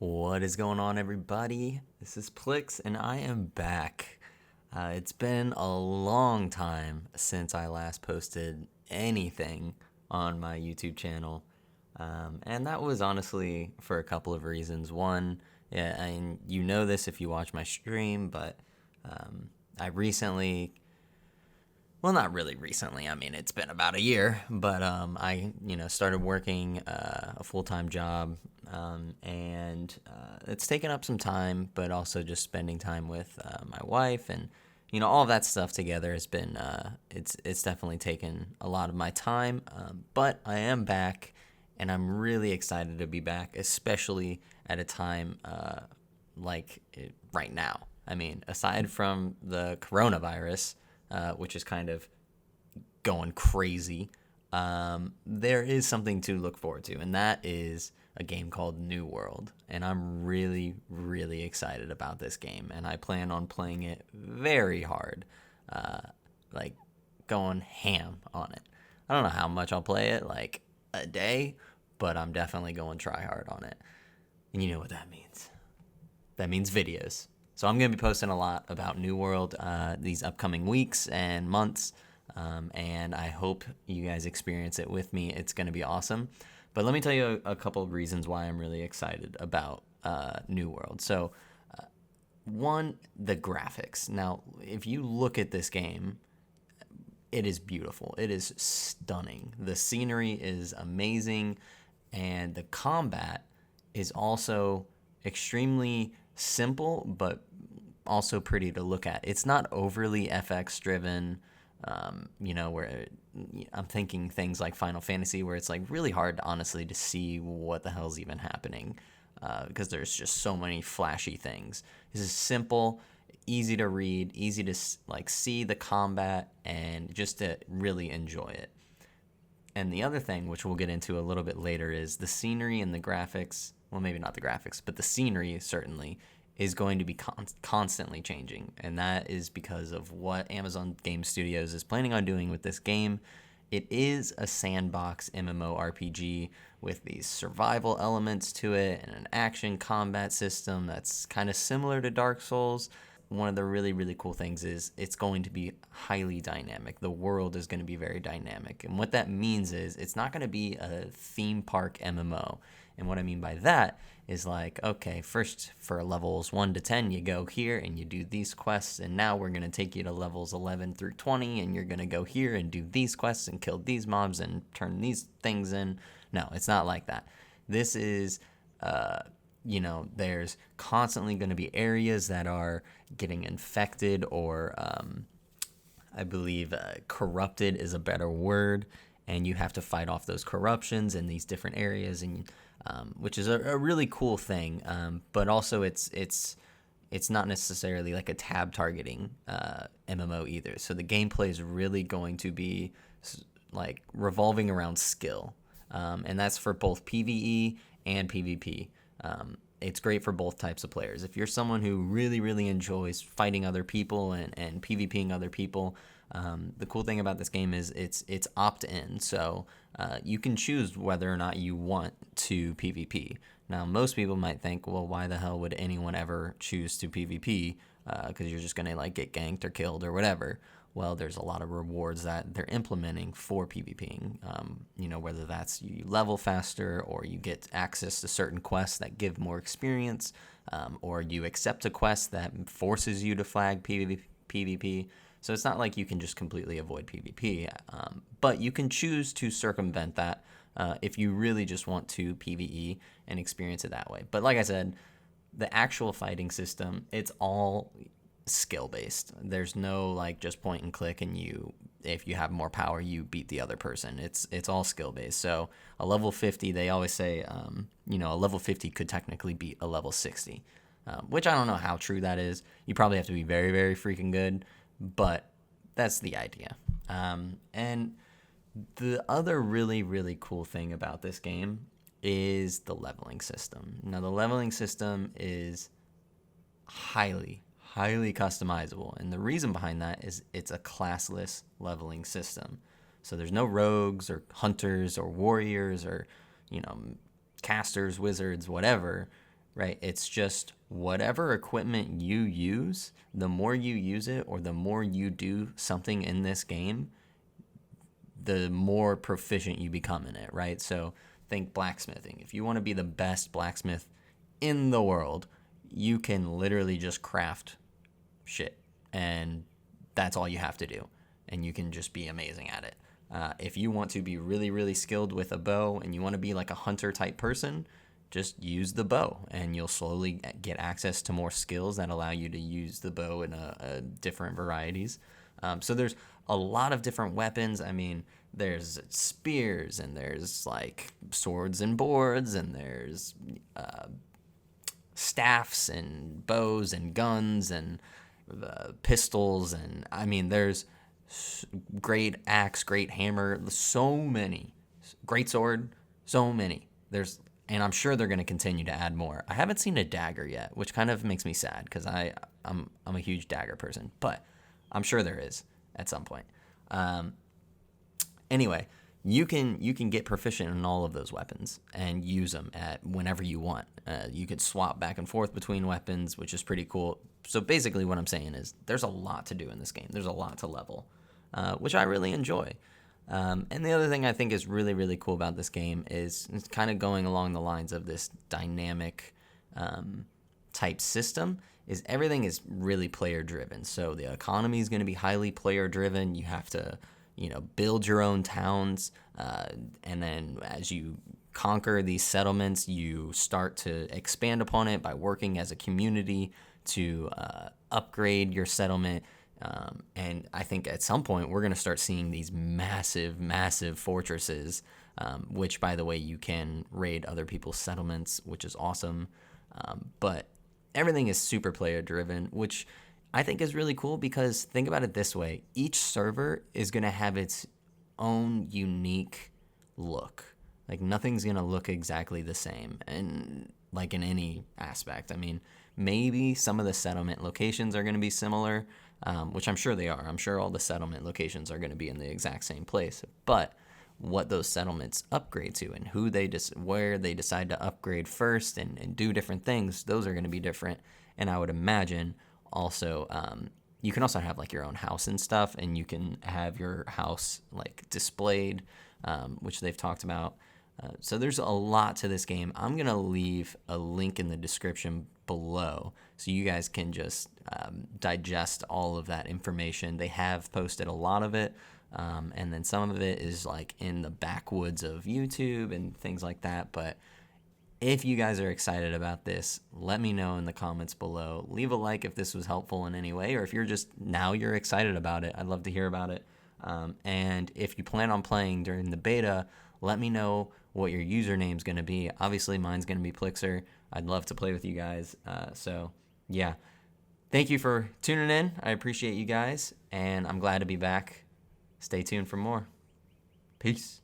What is going on, everybody? This is Plix, and I am back. It's been a long time since I last posted anything on my YouTube channel, and that was honestly for a couple of reasons. One, yeah, and you know this if you watch my stream, but I recently, well, not really recently. I mean, it's been about a year, but I started working a full time job, and it's taken up some time, but also just spending time with my wife and all of that stuff together has been it's definitely taken a lot of my time. But I am back, and I'm really excited to be back, especially at a time right now. I mean, aside from the coronavirus, which is kind of going crazy, there is something to look forward to, and that is a game called New World. And I'm really, really excited about this game, and I plan on playing it very hard, like going ham on it. I don't know how much I'll play it, like a day, but I'm definitely going try hard on it. And you know what that means. That means videos. So I'm going to be posting a lot about New World these upcoming weeks and months, and I hope you guys experience it with me. It's going to be awesome. But let me tell you a couple of reasons why I'm really excited about New World. So, one, the graphics. Now, if you look at this game, it is beautiful. It is stunning. The scenery is amazing, and the combat is also extremely simple, but also pretty to look at. It's not overly FX driven, where I'm thinking things like Final Fantasy, where it's like really hard, honestly, to see what the hell's even happening, because there's just so many flashy things. This is simple, easy to read, easy to like see the combat, and just to really enjoy it. And the other thing, which we'll get into a little bit later, is the scenery and the graphics. Well, maybe not the graphics, but the scenery certainly is going to be constantly changing. And that is because of what Amazon Game Studios is planning on doing with this game. It is a sandbox MMORPG with these survival elements to it and an action combat system that's kind of similar to Dark Souls. One of the really, really cool things is it's going to be highly dynamic. The world is going to be very dynamic. And what that means is it's not going to be a theme park MMO. And what I mean by that is like, okay, first for levels 1 to 10, you go here and you do these quests. And now we're going to take you to levels 11 through 20, and you're going to go here and do these quests and kill these mobs and turn these things in. No, it's not like that. This is there's constantly going to be areas that are getting infected or I believe corrupted is a better word, and you have to fight off those corruptions in these different areas, and which is a really cool thing. But also it's not necessarily like a tab targeting MMO either. So the gameplay is really going to be like revolving around skill, and that's for both PvE and PvP. It's great for both types of players. If you're someone who really, really enjoys fighting other people and PvPing other people, the cool thing about this game is it's opt-in. So you can choose whether or not you want to PvP. Now, most people might think, well, why the hell would anyone ever choose to PvP? Because you're just going to like get ganked or killed or whatever. Well, there's a lot of rewards that they're implementing for PvPing. Whether that's you level faster, or you get access to certain quests that give more experience, or you accept a quest that forces you to flag PvP. So it's not like you can just completely avoid PvP, but you can choose to circumvent that if you really just want to PvE and experience it that way. But like I said, the actual fighting system, it's all skill based. There's no like just point and click and if you have more power you beat the other person. It's all skill based. So a level 50, they always say a level 50 could technically beat a level 60, which I don't know how true that is. You probably have to be very, very freaking good, but that's the idea. And the other really, really cool thing about this game is the leveling system. Now, the leveling system is highly customizable, and the reason behind that is it's a classless leveling system. So there's no rogues or hunters or warriors or casters, wizards, whatever. right? It's just whatever equipment you use, the more you use it or the more you do something in this game, the more proficient you become in it, right? So think blacksmithing. If you want to be the best blacksmith in the world, you can literally just craft shit, and that's all you have to do, and you can just be amazing at it. If you want to be really, really skilled with a bow and you want to be like a hunter type person, just use the bow, and you'll slowly get access to more skills that allow you to use the bow in a different varieties. So there's a lot of different weapons. I mean, there's spears, and there's like swords and boards, and there's staffs and bows and guns and pistols, and I mean, there's great axe, great hammer, so many, great sword, so many. And I'm sure they're going to continue to add more. I haven't seen a dagger yet, which kind of makes me sad because I'm a huge dagger person, but I'm sure there is at some point. Anyway, you can get proficient in all of those weapons and use them at whenever you want. You could swap back and forth between weapons, which is pretty cool. So basically what I'm saying is there's a lot to do in this game. There's a lot to level, which I really enjoy. And the other thing I think is really, really cool about this game is it's kind of going along the lines of this dynamic type system, is everything is really player driven. So the economy is going to be highly player driven. You have to, build your own towns. And then as you conquer these settlements, you start to expand upon it by working as a community to upgrade your settlement. And I think at some point we're going to start seeing these massive, massive fortresses, which, by the way, you can raid other people's settlements, which is awesome. But everything is super player driven, which I think is really cool because think about it this way. Each server is going to have its own unique look. Like nothing's going to look exactly the same, and like in any aspect. I mean, maybe some of the settlement locations are going to be similar, which I'm sure they are. I'm sure all the settlement locations are going to be in the exact same place. But what those settlements upgrade to and where they decide to upgrade first and do different things, those are going to be different. And I would imagine also you can also have like your own house and stuff, and you can have your house like displayed, which they've talked about. So there's a lot to this game. I'm going to leave a link in the description below so you guys can just digest all of that information. They have posted a lot of it, and then some of it is like in the backwoods of YouTube and things like that. But if you guys are excited about this, let me know in the comments below. Leave a like if this was helpful in any way, or if you're excited about it. I'd love to hear about it. And if you plan on playing during the beta, let me know what your username's going to be. Obviously, mine's going to be Plixer. I'd love to play with you guys. So, yeah. Thank you for tuning in. I appreciate you guys, and I'm glad to be back. Stay tuned for more. Peace.